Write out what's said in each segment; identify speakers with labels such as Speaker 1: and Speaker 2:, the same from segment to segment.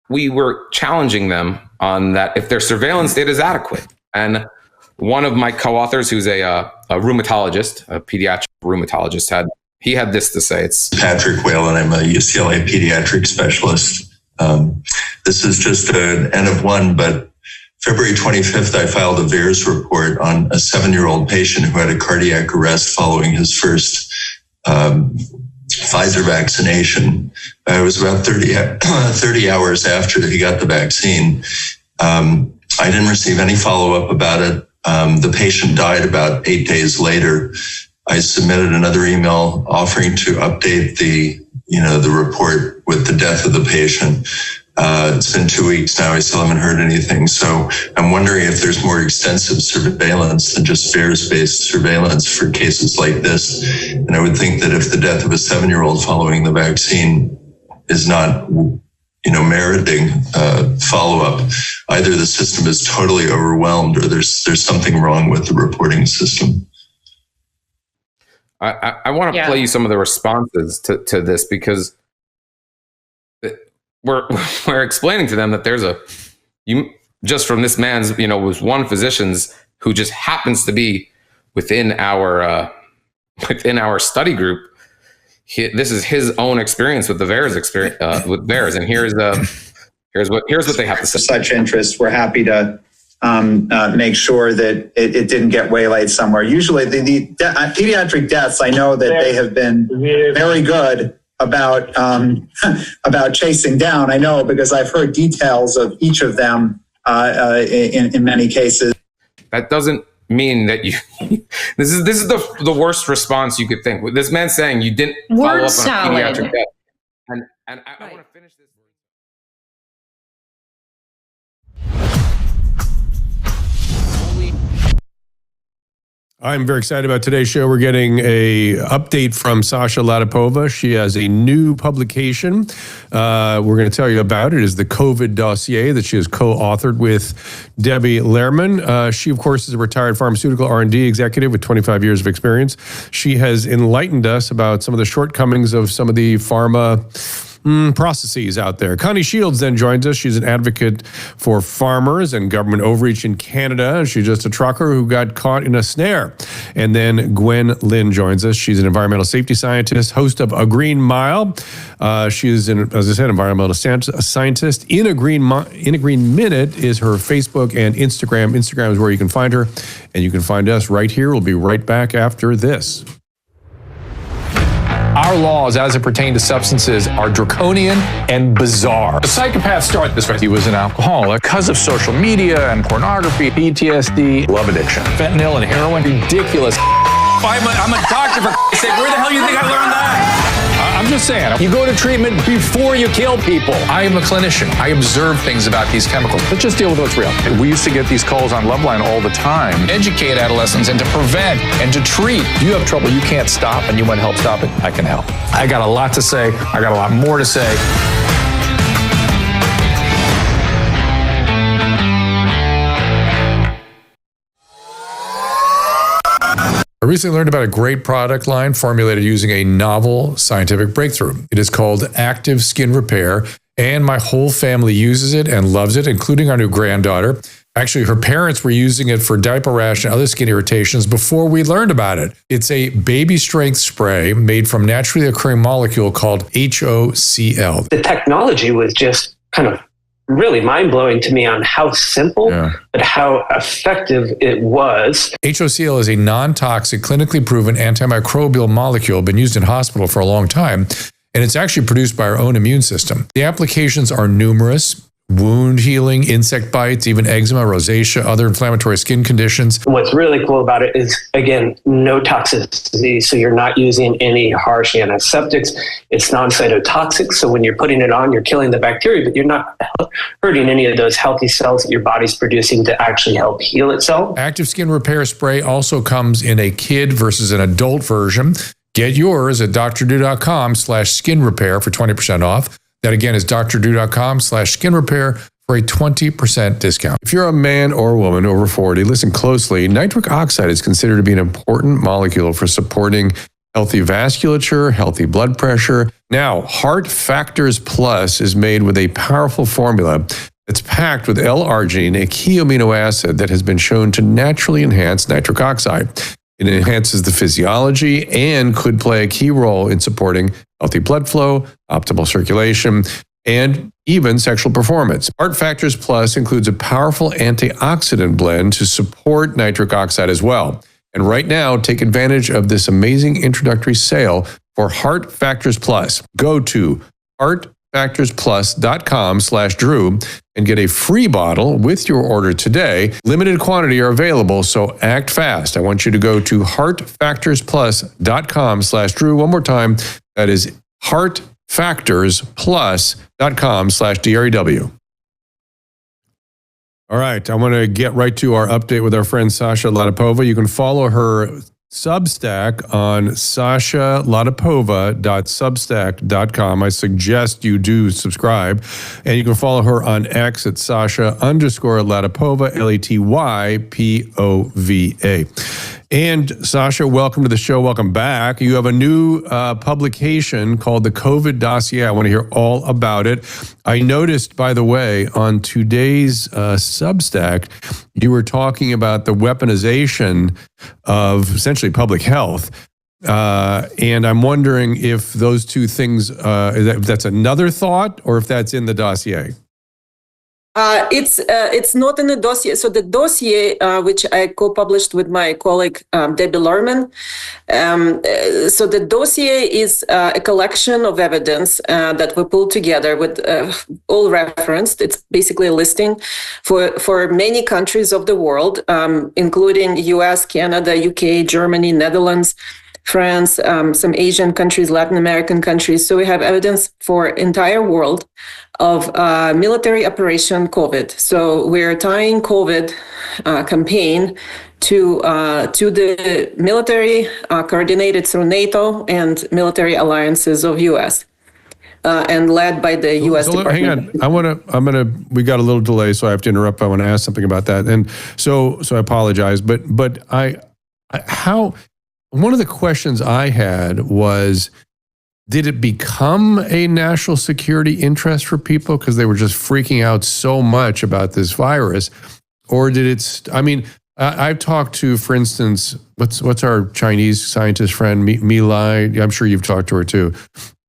Speaker 1: we were challenging them on that if their surveillance data is adequate. And one of my co-authors, who's a rheumatologist, a pediatric rheumatologist, he had this to say. It's
Speaker 2: Patrick Whalen. I'm a UCLA pediatric specialist. This is just an N of one, but February 25th, I filed a VAERS report on a 7-year-old patient who had a cardiac arrest following his first Pfizer vaccination. It was about 30 hours after he got the vaccine. I didn't receive any follow-up about it. The patient died about 8 days later. I submitted another email offering to update the report with the death of the patient. It's been 2 weeks now. I still haven't heard anything. So I'm wondering if there's more extensive surveillance than just VAERS-based surveillance for cases like this. And I would think that if the death of a 7-year-old following the vaccine is not, meriting follow-up, either the system is totally overwhelmed or there's something wrong with the reporting system.
Speaker 1: I want to play you some of the responses to this, because we're explaining to them that there's just from this man's, was one physician's who just happens to be within our study group. This is his own experience with the VAERS experience with VAERS, and here's what they have to say.
Speaker 3: Such interest, we're happy to make sure that it didn't get waylaid somewhere. Usually, the pediatric deaths, I know that they have been very good about chasing down. I know because I've heard details of each of them in many cases.
Speaker 1: That doesn't mean that you. This is the worst response you could think. This man saying you didn't follow up on a pediatric death, and I want to finish this.
Speaker 4: I'm very excited about today's show. We're getting a update from Sasha Latypova. She has a new publication. We're going to tell you about it. It is the COVID Dossier that she has co-authored with Debbie Lehrman. She, of course, is a retired pharmaceutical R&D executive with 25 years of experience. She has enlightened us about some of the shortcomings of some of the pharma processes out there. Connie Shields then joins us. She's an advocate for farmers and government overreach in Canada. She's just a trucker who got caught in a snare. And then Gwen Lynn joins us. She's an environmental safety scientist, host of A Green Mile. She is, as I said, environmental scientist. In a Green Minute is her Facebook and Instagram. Instagram is where you can find her. And you can find us right here. We'll be right back after this.
Speaker 5: Our laws as it pertains to substances are draconian and bizarre. The psychopaths start this way. He was an alcoholic because of social media and pornography, PTSD, love addiction, fentanyl and heroin. Ridiculous. I'm a doctor, for sake. Where the hell do you think I learned that? I'm just saying, you go to treatment before you kill people. I am a clinician. I observe things about these chemicals. Let's just deal with what's real. We used to get these calls on Loveline all the time. Educate adolescents and to prevent and to treat. If you have trouble you can't stop and you want to help stop it, I can help. I got a lot to say. I got a lot more to say.
Speaker 4: I recently learned about a great product line formulated using a novel scientific breakthrough. It is called Active Skin Repair, and my whole family uses it and loves it, including our new granddaughter. Actually, her parents were using it for diaper rash and other skin irritations before we learned about it. It's a baby strength spray made from naturally occurring molecule called HOCl.
Speaker 6: The technology was just kind of really mind-blowing to me on how simple, but how effective it was.
Speaker 4: HOCl is a non-toxic, clinically proven antimicrobial molecule, been used in hospital for a long time, and it's actually produced by our own immune system. The applications are numerous: wound healing, insect bites, even eczema, rosacea, other inflammatory skin conditions.
Speaker 6: What's really cool about it is, again, no toxicity. So you're not using any harsh antiseptics. It's non-cytotoxic. So when you're putting it on, you're killing the bacteria, but you're not hurting any of those healthy cells that your body's producing to actually help heal itself.
Speaker 4: Active Skin Repair Spray also comes in a kid versus an adult version. Get yours at drdrew.com/skin repair for 20% off. That again is drdrew.com/skin repair for a 20% discount. If you're a man or woman over 40, listen closely. Nitric oxide is considered to be an important molecule for supporting healthy vasculature, healthy blood pressure. Now, Heart Factors Plus is made with a powerful formula that's packed with L-arginine, a key amino acid that has been shown to naturally enhance nitric oxide. It enhances the physiology and could play a key role in supporting healthy blood flow, optimal circulation, and even sexual performance. Heart Factors Plus includes a powerful antioxidant blend to support nitric oxide as well. And right now, take advantage of this amazing introductory sale for Heart Factors Plus. Go to heartfactorsplus.com/Drew and get a free bottle with your order today. Limited quantity are available, so act fast. I want you to go to heartfactorsplus.com/Drew. One more time, that is heartfactorsplus.com/DREW. All right, I want to get right to our update with our friend Sasha Latypova. You can follow her Substack on sashalatipova.substack.com. I suggest you do subscribe. And you can follow her on X at Sasha_Latypova, Latypova. And Sasha, welcome to the show. Welcome back. You have a new publication called the COVID Dossier. I want to hear all about it. I noticed, by the way, on today's Substack, you were talking about the weaponization of essentially public health. And I'm wondering if those two things, if that's another thought or if that's in the dossier.
Speaker 7: It's not in the dossier. So the dossier, which I co-published with my colleague Debbie Lerman. So the dossier is a collection of evidence that we pulled together with all referenced. It's basically a listing for many countries of the world, including U.S., Canada, UK, Germany, Netherlands, France, some Asian countries, Latin American countries. So we have evidence for entire world of military operation COVID. So we're tying COVID campaign to the military coordinated through NATO and military alliances of U.S. And led by the U.S. Department.
Speaker 4: Hang on, we got a little delay, so I have to interrupt. I want to ask something about that, and so I apologize, but one of the questions I had was, did it become a national security interest for people because they were just freaking out so much about this virus? Or did it, I've talked to, for instance, what's our Chinese scientist friend, Mi Lai? I'm sure you've talked to her too.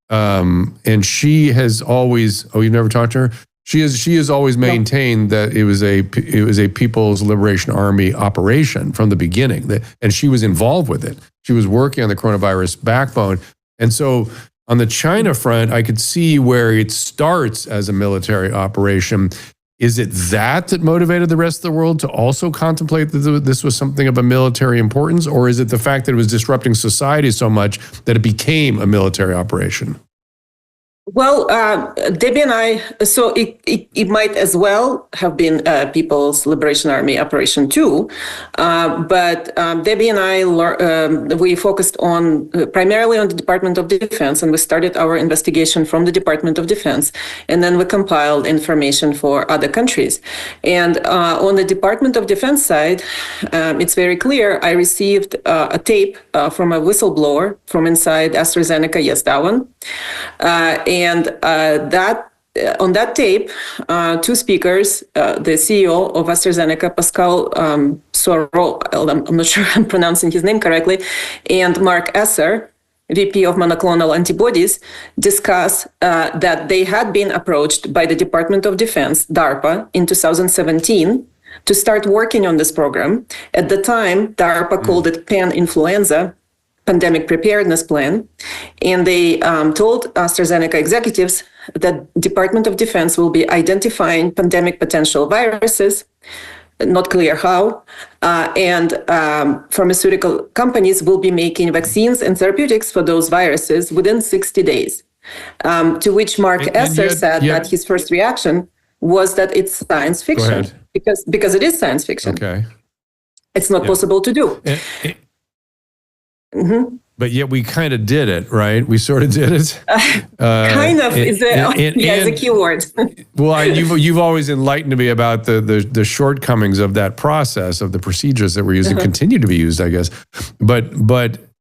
Speaker 4: And she has always, you've never talked to her? She has always maintained that it was a People's Liberation Army operation from the beginning, and she was involved with it. She was working on the coronavirus backbone. And so on the China front, I could see where it starts as a military operation. Is it that motivated the rest of the world to also contemplate that this was something of a military importance? Or is it the fact that it was disrupting society so much that it became a military operation?
Speaker 7: Well, Debbie and I, so it might as well have been People's Liberation Army operation too, but Debbie and I, we focused on primarily on the Department of Defense, and we started our investigation from the Department of Defense, and then we compiled information for other countries. And on the Department of Defense side, it's very clear. I received a tape from a whistleblower from inside AstraZeneca, yes, that one. And on that tape, two speakers, the CEO of AstraZeneca, Pascal Soro, I'm not sure I'm pronouncing his name correctly, and Mark Esser, VP of monoclonal antibodies, discuss that they had been approached by the Department of Defense, DARPA, in 2017 to start working on this program. At the time, DARPA called it Pan-Influenza Pandemic Preparedness Plan, and they told AstraZeneca executives that Department of Defense will be identifying pandemic potential viruses, not clear how, and pharmaceutical companies will be making vaccines and therapeutics for those viruses within 60 days. To which Mark Esser said that his first reaction was that it's science fiction, because it is science fiction.
Speaker 4: Okay,
Speaker 7: it's not possible to do. Mm-hmm.
Speaker 4: But yet we kind of did it, right? We sort of did it.
Speaker 7: Kind of is a key word.
Speaker 4: Well, you've always enlightened me about the shortcomings of that process, of the procedures that were used and continue to be used, I guess. But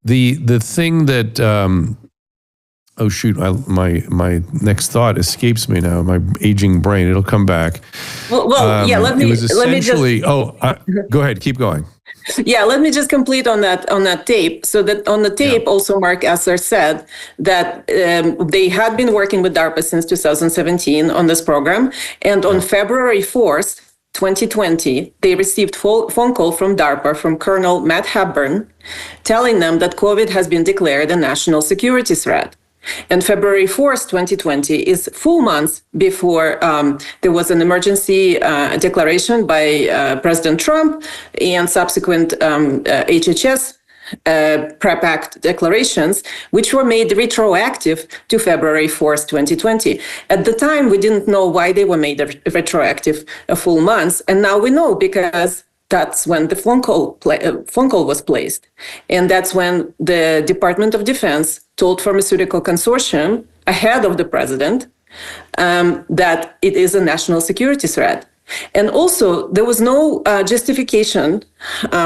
Speaker 4: The thing that oh shoot, my next thought escapes me now. My aging brain, it'll come back.
Speaker 7: Well, yeah. Let me just.
Speaker 4: Go ahead, keep going.
Speaker 7: Yeah, let me just complete on that tape. So that on the tape, also Mark Esser said that they had been working with DARPA since 2017 on this program, and on February 4th, 2020, they received phone call from DARPA from Colonel Matt Hepburn, telling them that COVID has been declared a national security threat. And February 4th, 2020 is full months before there was an emergency declaration by President Trump and subsequent HHS PrEP Act declarations, which were made retroactive to February 4th, 2020. At the time, we didn't know why they were made retroactive a full month. And now we know because that's when the phone call was placed. And that's when the Department of Defense told Pharmaceutical Consortium, ahead of the president, that it is a national security threat. And also, there was no justification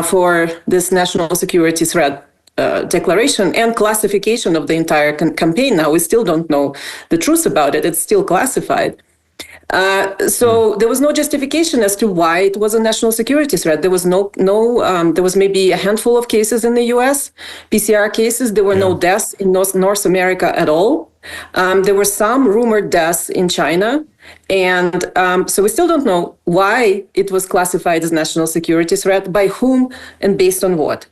Speaker 7: for this national security threat declaration and classification of the entire campaign. Now, we still don't know the truth about it. It's still classified. So there was no justification as to why it was a national security threat. There was there was maybe a handful of cases in the U.S., PCR cases. There were no deaths in North America at all. There were some rumored deaths in China. And so we still don't know why it was classified as national security threat, by whom, and based on what.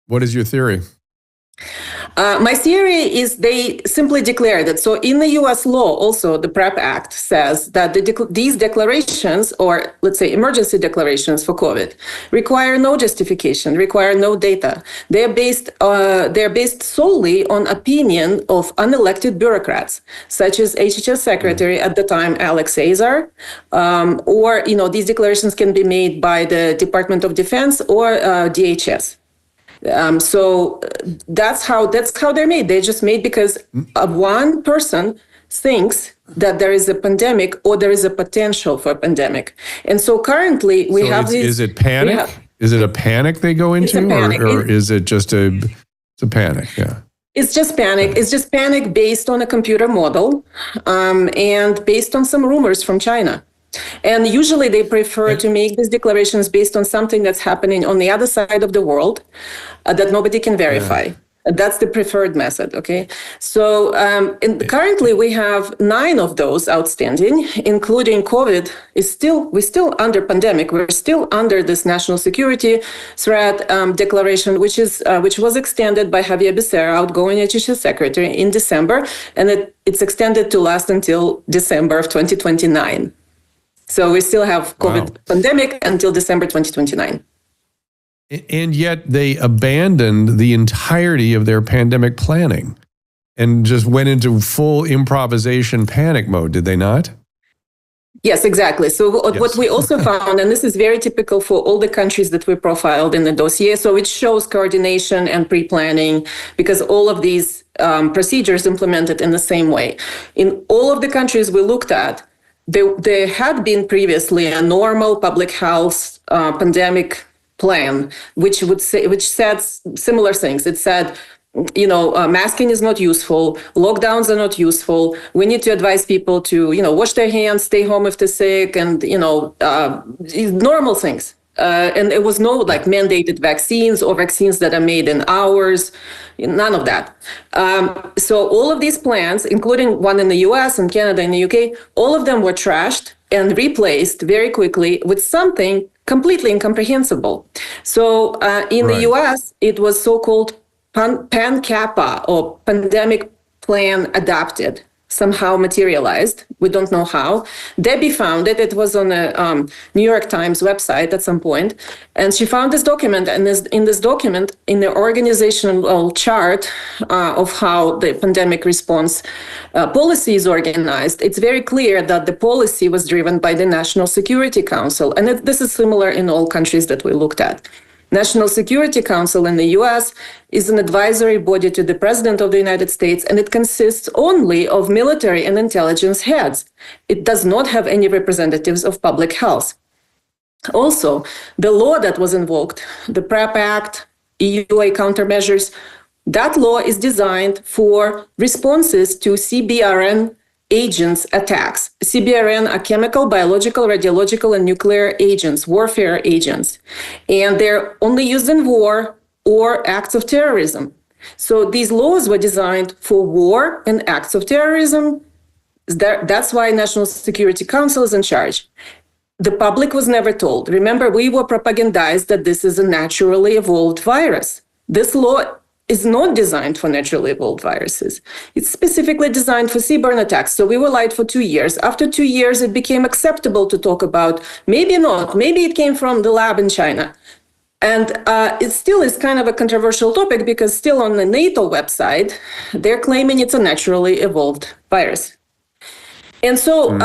Speaker 4: What is your theory?
Speaker 7: My theory is they simply declared it. So in the U.S. law, also the PrEP Act says that these declarations, or let's say emergency declarations for COVID, require no justification, require no data. They're based solely on opinion of unelected bureaucrats, such as HHS Secretary at the time, Alex Azar, or these declarations can be made by the Department of Defense or DHS. So that's how they're made. They're just made because one person thinks that there is a pandemic or there is a potential for a pandemic. And so currently we have these.
Speaker 4: Is it panic? Is it a panic they go into, or is it just it's a panic? Yeah.
Speaker 7: It's just panic. It's just panic based on a computer model, and based on some rumors from China. And usually they prefer to make these declarations based on something that's happening on the other side of the world that nobody can verify. That's the preferred method, okay? So currently we have 9 of those outstanding, including COVID. We're still under pandemic. We're still under this national security threat declaration, which was extended by Javier Becerra, outgoing HHS Secretary, in December, and it's extended to last until December of 2029. So we still have COVID pandemic until December 2029.
Speaker 4: And yet they abandoned the entirety of their pandemic planning and just went into full improvisation panic mode, did they not?
Speaker 7: Yes, exactly. So what we also found, and this is very typical for all the countries that we profiled in the dossier, so it shows coordination and pre-planning because all of these procedures implemented in the same way. In all of the countries we looked at, there had been previously a normal public health pandemic plan, which said similar things. It said, masking is not useful, lockdowns are not useful. We need to advise people to, wash their hands, stay home if they're sick, and normal things. And it was no mandated vaccines or vaccines that are made in hours, none of that. So all of these plans, including one in the US and Canada and the UK, all of them were trashed and replaced very quickly with something completely incomprehensible. So in the US, it was so-called PAN-CAPA, or Pandemic Plan Adapted, somehow materialized. We don't know how. Debbie found it. It was on a New York Times website at some point. And she found this document. And in this document, in the organizational chart of how the pandemic response policy is organized, it's very clear that the policy was driven by the National Security Council. And this is similar in all countries that we looked at. National Security Council in the US is an advisory body to the President of the United States, and it consists only of military and intelligence heads. It does not have any representatives of public health. Also, the law that was invoked, the PrEP Act, EUA countermeasures. That law is designed for responses to CBRN agents attacks. CBRN are chemical, biological, radiological, and nuclear agents, warfare agents. And they're only used in war or acts of terrorism. So these laws were designed for war and acts of terrorism. That's why National Security Council is in charge. The public was never told. Remember, we were propagandized that this is a naturally evolved virus. This law is not designed for naturally evolved viruses. It's specifically designed for seaborne attacks. So we were lied for 2 years. After 2 years, it became acceptable to talk about, maybe not, maybe it came from the lab in China. And it still is kind of a controversial topic because still on the NATO website, they're claiming it's a naturally evolved virus. And so,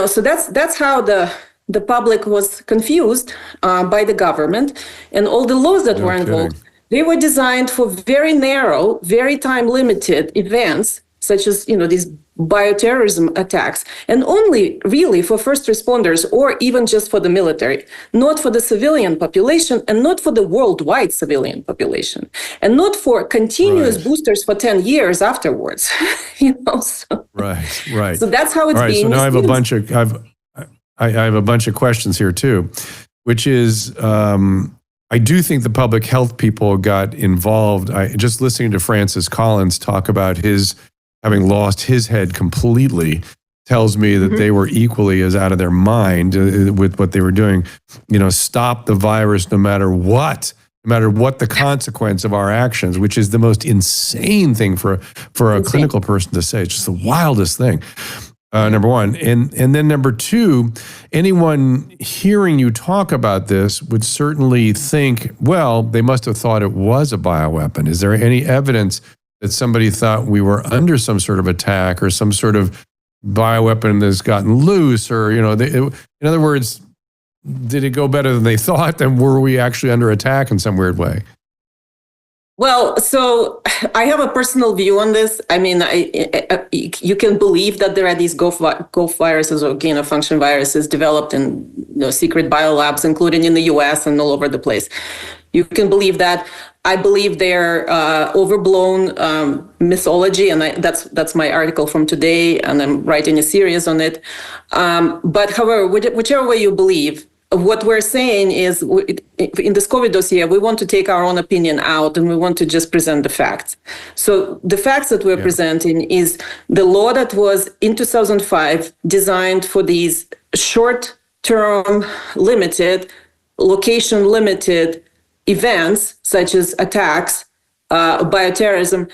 Speaker 7: so that's how the public was confused by the government, and all the laws that were involved. They were designed for very narrow, very time-limited events, such as these bioterrorism attacks, and only really for first responders or even just for the military, not for the civilian population, and not for the worldwide civilian population, and not for continuous boosters for 10 years afterwards. So,
Speaker 4: right.
Speaker 7: So that's how it's being.
Speaker 4: So now I have a bunch of questions here too, which is. I do think the public health people got involved. Just listening to Francis Collins talk about his having lost his head completely tells me that they were equally as out of their mind with what they were doing. Stop the virus no matter what the consequence of our actions, which is the most insane thing for a clinical person to say. It's just the wildest thing. Number one. And then number two, anyone hearing you talk about this would certainly think, well, they must have thought it was a bioweapon. Is there any evidence that somebody thought we were under some sort of attack or some sort of bioweapon that's gotten loose? Or, in other words, did it go better than they thought? And were we actually under attack in some weird way?
Speaker 7: Well, so I have a personal view on this. I mean, you can believe that there are these Gulf viruses or gain-of-function viruses developed in secret biolabs, including in the U.S. and all over the place. You can believe that. I believe they're overblown mythology, and that's my article from today, and I'm writing a series on it. But however, whichever way you believe, what we're saying is, in this COVID dossier, we want to take our own opinion out and we want to just present the facts. So the facts that we're presenting is the law that was in 2005 designed for these short-term limited, location-limited events, such as attacks, bioterrorism,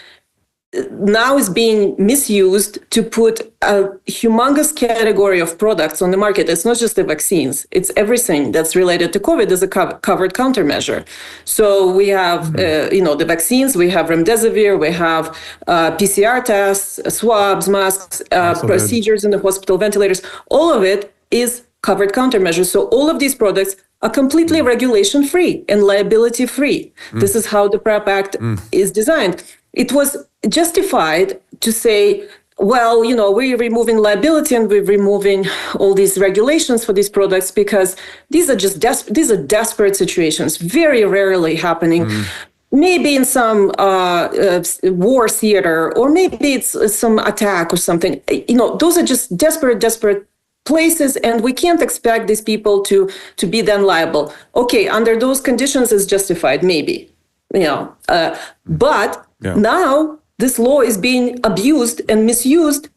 Speaker 7: now is being misused to put a humongous category of products on the market. It's not just the vaccines. It's everything that's related to COVID as a covered countermeasure. So we have, the vaccines, we have remdesivir, we have PCR tests, swabs, masks, procedures in the hospital, ventilators. All of it is covered countermeasures. So all of these products are completely regulation-free and liability-free. This is how the PrEP Act is designed. It was justified to say, well, we're removing liability and we're removing all these regulations for these products because these are just desperate situations, very rarely happening. Maybe in some war theater, or maybe it's some attack or something. Those are just desperate places, and we can't expect these people to be then liable. Okay, under those conditions, it's justified, maybe. But now this law is being abused and misused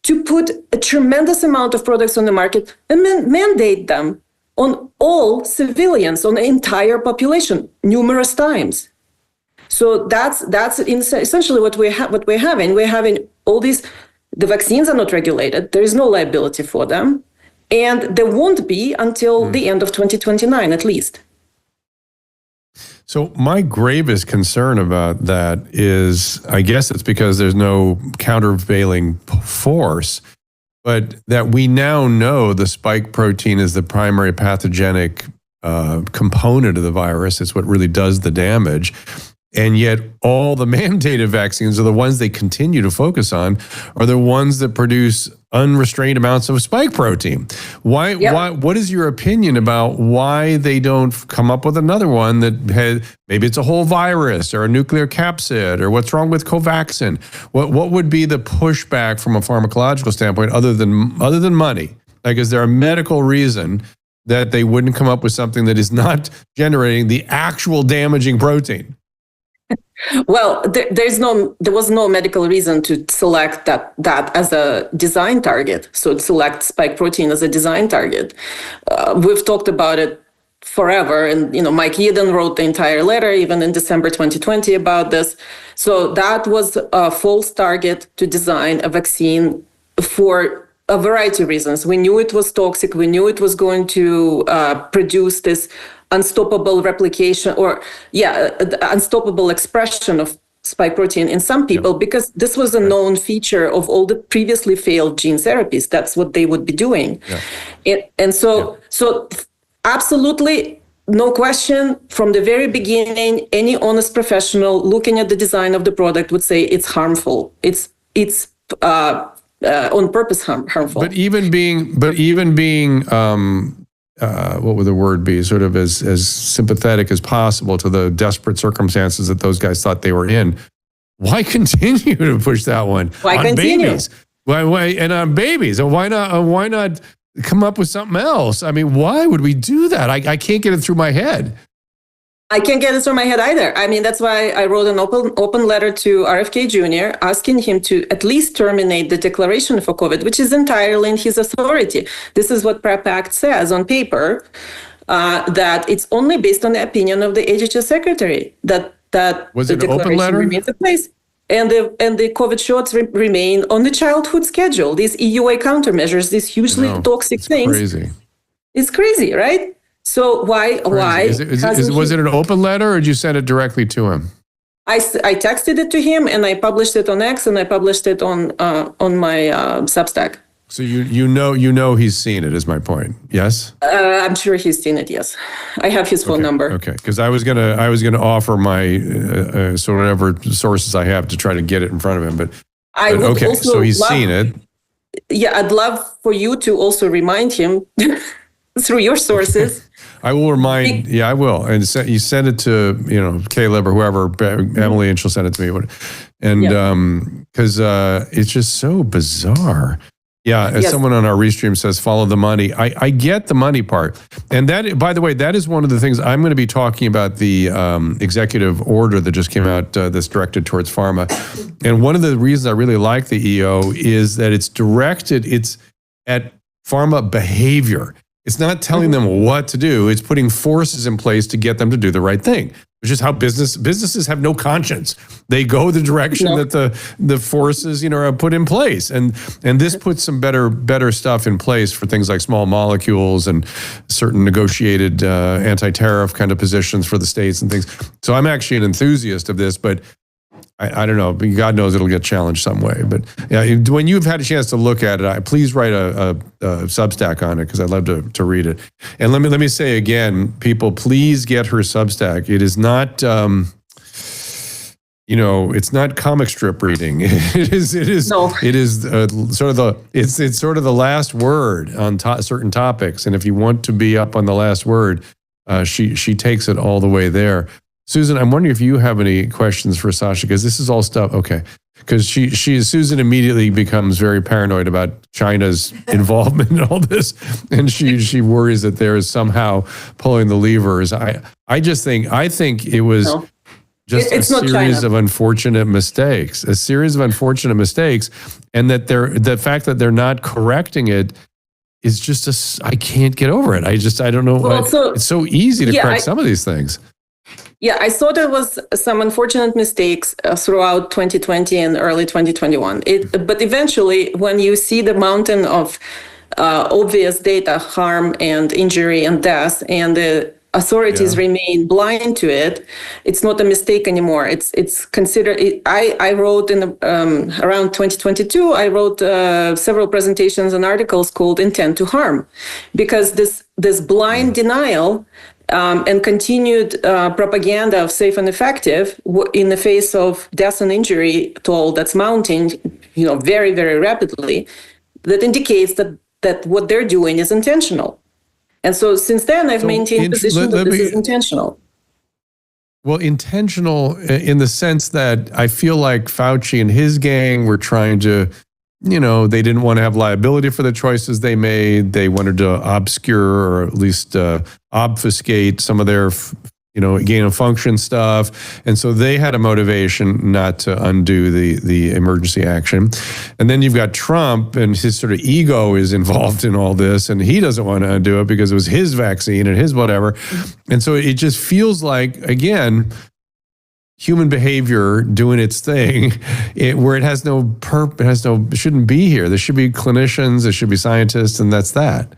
Speaker 7: to put a tremendous amount of products on the market and mandate them on all civilians, on the entire population, numerous times. So that's essentially what we're having. We're having all these. The vaccines are not regulated. There is no liability for them, and there won't be until the end of 2029 at least.
Speaker 4: So my gravest concern about that is, I guess it's because there's no countervailing force, but that we now know the spike protein is the primary pathogenic component of the virus. It's what really does the damage. And yet all the mandated vaccines are the ones they continue to focus on, are the ones that produce unrestrained amounts of spike protein. Why, what is your opinion about why they don't come up with another one that has, maybe it's a whole virus or a nuclear capsid, or what's wrong with Covaxin? What would be the pushback from a pharmacological standpoint other than money? Like, is there a medical reason that they wouldn't come up with something that is not generating the actual damaging protein?
Speaker 7: Well, there was no medical reason to select that as a design target. So to select spike protein as a design target. We've talked about it forever, and Mike Yeadon wrote the entire letter, even in December 2020, about this. So that was a false target to design a vaccine for a variety of reasons. We knew it was toxic. We knew it was going to produce this unstoppable replication unstoppable expression of spike protein in some people, because this was a known feature of all the previously failed gene therapies. That's what they would be doing. So absolutely no question, from the very beginning, any honest professional looking at the design of the product would say it's harmful. It's on purpose harmful.
Speaker 4: But even being what would the word be? Sort of as sympathetic as possible to the desperate circumstances that those guys thought they were in. Why continue to push that one?
Speaker 7: Why
Speaker 4: on
Speaker 7: continue?
Speaker 4: Babies? Why and on babies? And why not come up with something else? I mean, why would we do that? I can't get it through my head.
Speaker 7: I can't get it through my head either. I mean, that's why I wrote an open letter to RFK Jr. asking him to at least terminate the declaration for COVID, which is entirely in his authority. This is what PrEP Act says on paper, that it's only based on the opinion of the HHS secretary that
Speaker 4: was
Speaker 7: the
Speaker 4: it an open letter?
Speaker 7: Remains in place. And the COVID shots remain on the childhood schedule. These EUA countermeasures, these hugely toxic things.
Speaker 4: Crazy.
Speaker 7: It's crazy, right? So why?
Speaker 4: Was it an open letter, or did you send it directly to him?
Speaker 7: I texted it to him, and I published it on X, and I published it on my Substack.
Speaker 4: So you know he's seen it, is my point. Yes.
Speaker 7: I'm sure he's seen it. Yes, I have his phone number.
Speaker 4: Okay, because I was gonna offer my so whatever sources I have to try to get it in front of him, but okay, so he's seen it.
Speaker 7: Yeah, I'd love for you to also remind him through your sources.
Speaker 4: I will remind. Yeah, I will. And you send it to Caleb or whoever, Emily, and she'll send it to me. And because it's just so bizarre. Yeah, as someone on our Restream says, follow the money. I get the money part. And that, by the way, that is one of the things I'm going to be talking about, the executive order that just came out that's directed towards pharma. And one of the reasons I really like the EO is that it's at pharma behavior. It's not telling them what to do. It's putting forces in place to get them to do the right thing, which is how businesses have no conscience. They go the direction that the forces, are put in place. And this puts some better stuff in place for things like small molecules and certain negotiated anti-tariff kind of positions for the states and things. So I'm actually an enthusiast of this, but I don't know. God knows it'll get challenged some way. But yeah, when you've had a chance to look at it, please write a Substack on it, because I'd love to read it. And let me say again, people, please get her Substack. It is not, it's not comic strip reading. It is sort of the last word on certain topics. And if you want to be up on the last word, she takes it all the way there. Susan, I'm wondering if you have any questions for Sasha, because this is all stuff. Okay, because Susan immediately becomes very paranoid about China's involvement in all this, and she worries that there is somehow pulling the levers. I think it was just a series of unfortunate mistakes, and that the fact that they're not correcting it is just I can't get over it. I don't know. It's so easy to correct some of these things.
Speaker 7: Yeah, I saw there was some unfortunate mistakes throughout 2020 and early 2021. But eventually, when you see the mountain of obvious data, harm and injury and death, and the authorities remain blind to it, it's not a mistake anymore. It's considered. I wrote in around 2022. I wrote several presentations and articles called "Intent to Harm," because this blind denial and continued propaganda of safe and effective in the face of death and injury toll that's mounting, very, very rapidly, that indicates that what they're doing is intentional. And so since then, I've maintained the position that this is intentional.
Speaker 4: Well, intentional in the sense that I feel like Fauci and his gang were trying to, they didn't want to have liability for the choices they made. They wanted to obscure or at least obfuscate some of their, gain of function stuff. And so they had a motivation not to undo the emergency action. And then you've got Trump, and his sort of ego is involved in all this, and he doesn't want to undo it because it was his vaccine and his whatever. And so it just feels like, again, human behavior doing its thing, where it has no purpose, it shouldn't be here. There should be clinicians, there should be scientists, and that's that.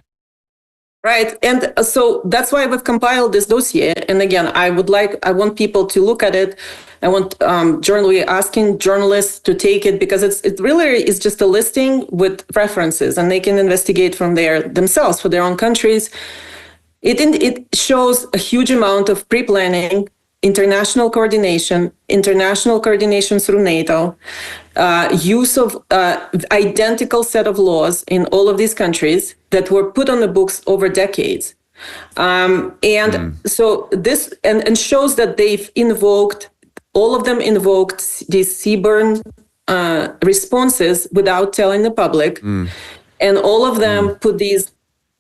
Speaker 7: Right. And so that's why we've compiled this dossier. And again, I want people to look at it. I want we're asking journalists to take it, because it really is just a listing with references, and they can investigate from there themselves for their own countries. It shows a huge amount of pre-planning, international coordination through NATO, use of identical set of laws in all of these countries that were put on the books over decades. So this and shows that all of them invoked these CBRN responses without telling the public. And all of them put these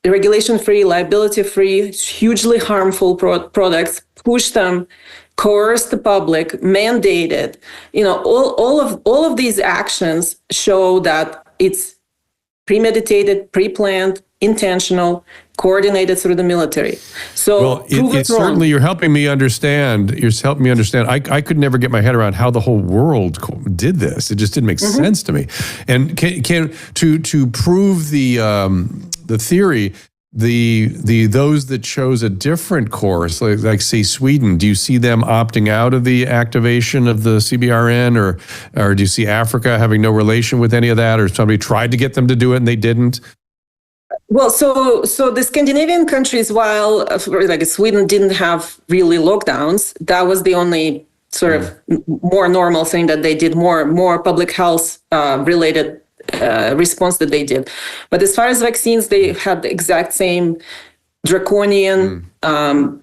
Speaker 7: regulation-free, liability-free, hugely harmful products, push them, coerce the public, mandated. All of these actions show that it's premeditated, pre-planned, intentional, coordinated through the military. So
Speaker 4: it's certainly, you're helping me understand. I could never get my head around how the whole world did this. It just didn't make sense to me. And to prove the theory, those that chose a different course, like say Sweden, do you see them opting out of the activation of the CBRN, or do you see Africa having no relation with any of that, or somebody tried to get them to do it and they didn't?
Speaker 7: Well, so the Scandinavian countries, while like Sweden didn't have really lockdowns, that was the only sort of more normal thing that they did, more public health related response that they did. But as far as vaccines, they had the exact same draconian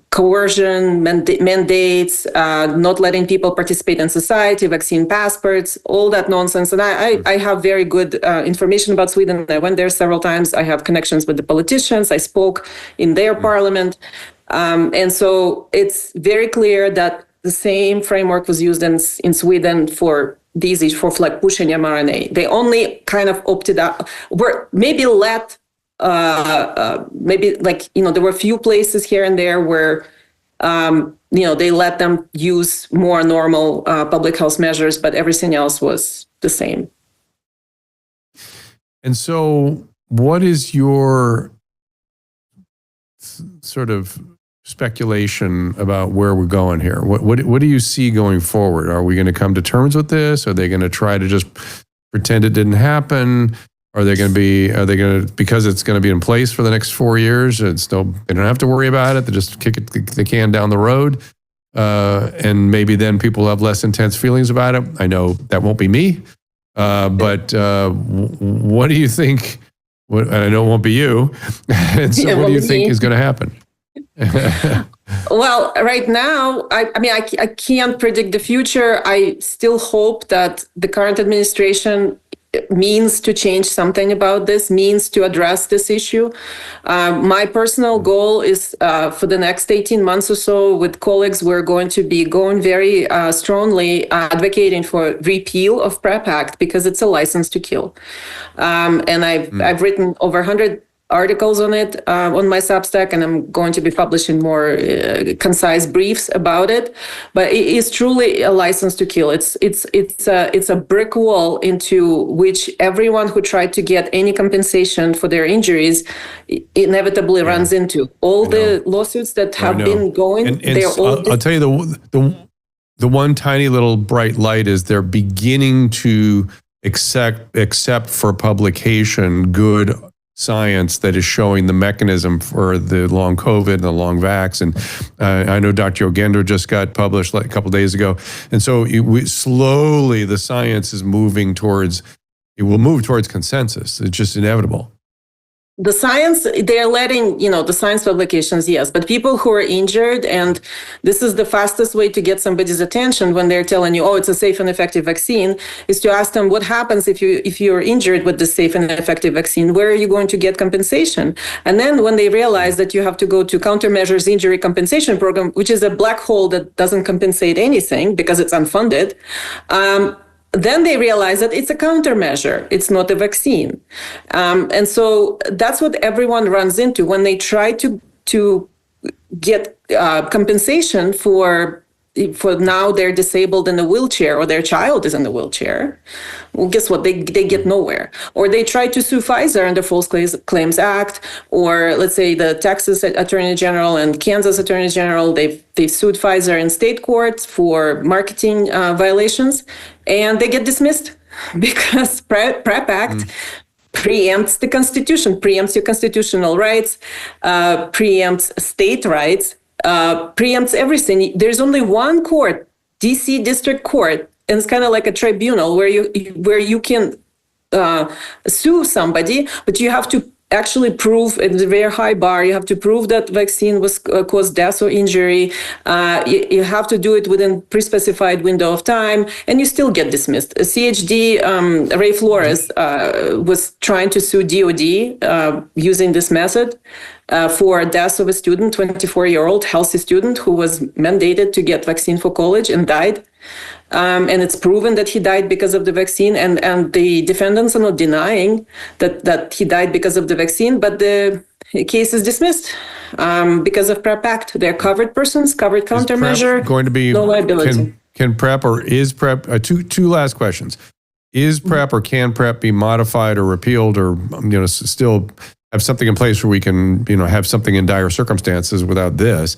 Speaker 7: coercion, mandates, not letting people participate in society, vaccine passports, all that nonsense. And I have very good information about Sweden. I went there several times. I have connections with the politicians. I spoke in their parliament. And so it's very clear that the same framework was used in Sweden for these issues, for like pushing mRNA. They only kind of opted out, were maybe let maybe like, there were a few places here and there where, they let them use more normal public health measures, but everything else was the same.
Speaker 4: And so what is your sort of speculation about where we're going here? What do you see going forward? Are we going to come to terms with this? Are they going to try to just pretend it didn't happen? Are they going to, because it's going to be in place for the next 4 years, they don't have to worry about it. They just kick the can down the road. And maybe then people have less intense feelings about it. I know that won't be me. But what do you think? I know it won't be you. And so what do you think is going to happen?
Speaker 7: Well, right now, I can't predict the future. I still hope that the current administration means to change something about this, means to address this issue. My personal goal is for the next 18 months or so with colleagues, we're going to be going very strongly advocating for repeal of PrEP Act, because it's a license to kill. And I've written over 100 articles on it on my Substack, and I'm going to be publishing more concise briefs about it. But it is truly a license to kill. It's a brick wall into which everyone who tried to get any compensation for their injuries inevitably runs into. All the lawsuits that have been going,
Speaker 4: and I'll tell you the one tiny little bright light is they're beginning to accept for publication good science that is showing the mechanism for the long COVID and the long vax. And I know Dr. Yogender just got published like a couple of days ago. And so slowly the science is moving towards, it will move towards consensus. It's just inevitable.
Speaker 7: The science, they're letting, the science publications, yes, but people who are injured, and this is the fastest way to get somebody's attention when they're telling you, oh, it's a safe and effective vaccine, is to ask them what happens if you're injured with the safe and effective vaccine, where are you going to get compensation? And then when they realize that you have to go to Countermeasures Injury Compensation Program, which is a black hole that doesn't compensate anything because it's unfunded, then they realize that it's a countermeasure. It's not a vaccine. And so that's what everyone runs into when they try to get compensation for now they're disabled in a wheelchair or their child is in a wheelchair. Well, guess what? They get nowhere. Or they try to sue Pfizer under False Claims Act, or let's say the Texas Attorney General and Kansas Attorney General, they've sued Pfizer in state courts for marketing violations, and they get dismissed because PrEP Act preempts the Constitution, preempts your constitutional rights, preempts state rights, preempts everything. There's only one court, DC District Court, and it's kind of like a tribunal where you can sue somebody, but you have to actually prove, it's a very high bar, you have to prove that vaccine was caused death or injury. You have to do it within pre-specified window of time, and you still get dismissed. CHD, Ray Flores was trying to sue DOD using this method for death of a student, 24-year-old healthy student who was mandated to get vaccine for college and died. And it's proven that he died because of the vaccine, and the defendants are not denying that he died because of the vaccine, but the case is dismissed because of PrEP Act. They're covered persons, covered countermeasure,
Speaker 4: is PrEP going to be
Speaker 7: no liability.
Speaker 4: Can PrEP or is PrEP, two last questions. Is PrEP or can PrEP be modified or repealed or still have something in place where we can have something in dire circumstances without this?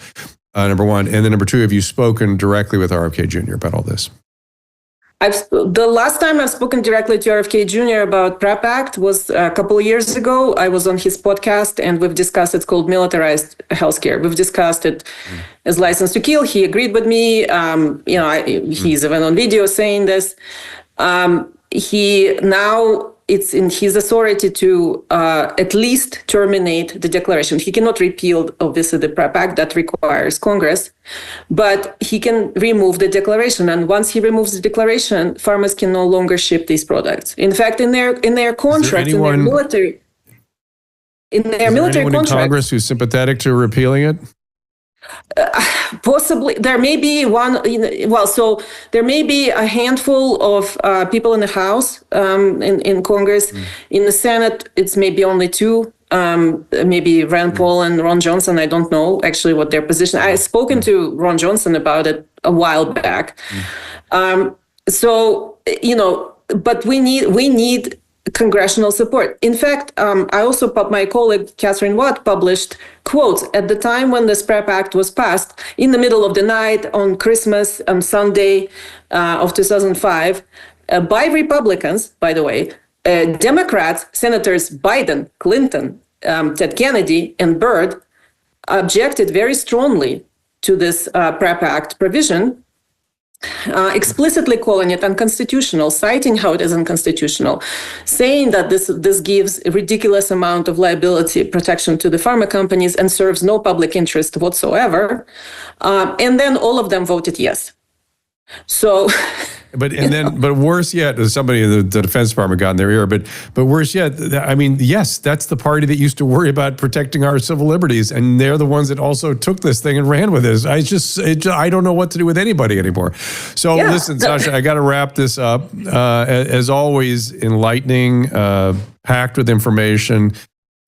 Speaker 4: Number one. And then number two, have you spoken directly with RFK Jr. about all this?
Speaker 7: The last time I've spoken directly to RFK Jr. about PrEP Act was a couple of years ago. I was on his podcast, and we've discussed, it's called militarized healthcare. We've discussed it as license to kill. He agreed with me. He's even on video saying this. It's in his authority to at least terminate the declaration. He cannot repeal, obviously, the PrEP Act that requires Congress, but he can remove the declaration. And once he removes the declaration, farmers can no longer ship these products. In fact, in their contracts, in their military
Speaker 4: anyone
Speaker 7: contracts,
Speaker 4: in Congress who's sympathetic to repealing it?
Speaker 7: Possibly there may be one. So there may be a handful of people in the House, in Congress. In the Senate, it's maybe only two. Maybe Rand Paul and Ron Johnson. I don't know actually what their position. I've spoken to Ron Johnson about it a while back. But we need congressional support. In fact, my colleague Catherine Watt published quotes at the time when this PrEP Act was passed, in the middle of the night on Christmas Sunday of 2005, by Republicans, by the way, Democrats, Senators Biden, Clinton, Ted Kennedy, and Byrd objected very strongly to this PrEP Act provision, explicitly calling it unconstitutional, citing how it is unconstitutional, saying that this gives a ridiculous amount of liability protection to the pharma companies and serves no public interest whatsoever. And then all of them voted yes. So...
Speaker 4: But worse yet, somebody in the Defense Department got in their ear. But worse yet, I mean, yes, that's the party that used to worry about protecting our civil liberties, and they're the ones that also took this thing and ran with it. I don't know what to do with anybody anymore. So listen, Sasha, I got to wrap this up. As always, enlightening, packed with information.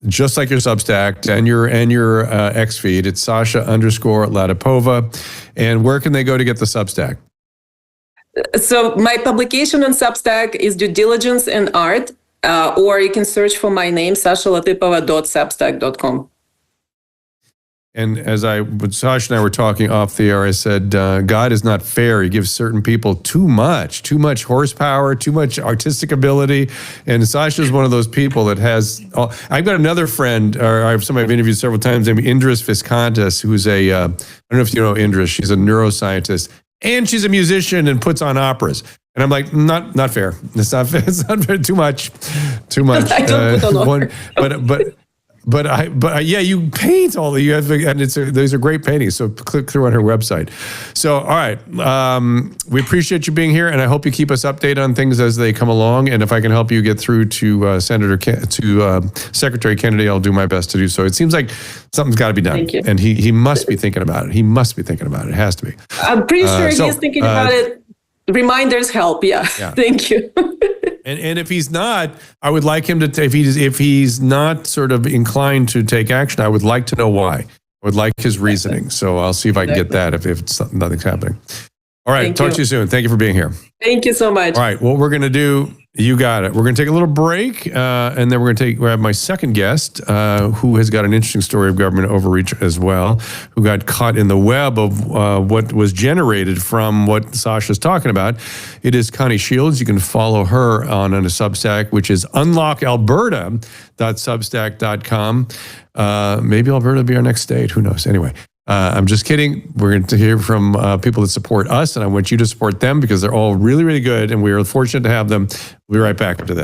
Speaker 4: just like your Substack and your X feed. It's Sasha_Latypova. And where can they go to get the Substack?
Speaker 7: So my publication on Substack is Due Diligence and Art, or you can search for my name, sashalatypova.substack.com.
Speaker 4: And when Sasha and I were talking off the air, I said, God is not fair. He gives certain people too much horsepower, too much artistic ability. And Sasha is one of those people that has, I've got another friend, or I have somebody I've interviewed several times, named Indris Viscontas, who's I don't know if you know Indris, she's a neuroscientist, and she's a musician and puts on operas. And I'm like, not fair. It's not fair. It's not fair. Too much.
Speaker 7: I don't put on opera.
Speaker 4: But yeah, you paint all the, and those are great paintings. So click through on her website. So, all right. We appreciate you being here, and I hope you keep us updated on things as they come along. And if I can help you get through to Secretary Kennedy, I'll do my best to do so. It seems like something's got to be done.
Speaker 7: Thank you.
Speaker 4: And he must be thinking about it. He must be thinking about it. It has to be.
Speaker 7: I'm pretty sure he's thinking about it. Reminders help. Yeah. Thank you.
Speaker 4: And if he's not, I would like him to, if he's not sort of inclined to take action, I would like to know why. I would like his reasoning. So I'll see if I can get that if nothing's happening. All right. Talk to you soon. Thank you for being here.
Speaker 7: Thank you so much.
Speaker 4: All right. What we're going to do, you got it. We're going to take a little break, and then we're going to have my second guest, who has got an interesting story of government overreach as well, who got caught in the web of what was generated from what Sasha's talking about. It is Connie Shields. You can follow her on a Substack, which is unlockalberta.substack.com. Maybe Alberta will be our next state. Who knows? Anyway. I'm just kidding. We're going to hear from people that support us, and I want you to support them because they're all really, really good, and we are fortunate to have them. We'll be right back after this.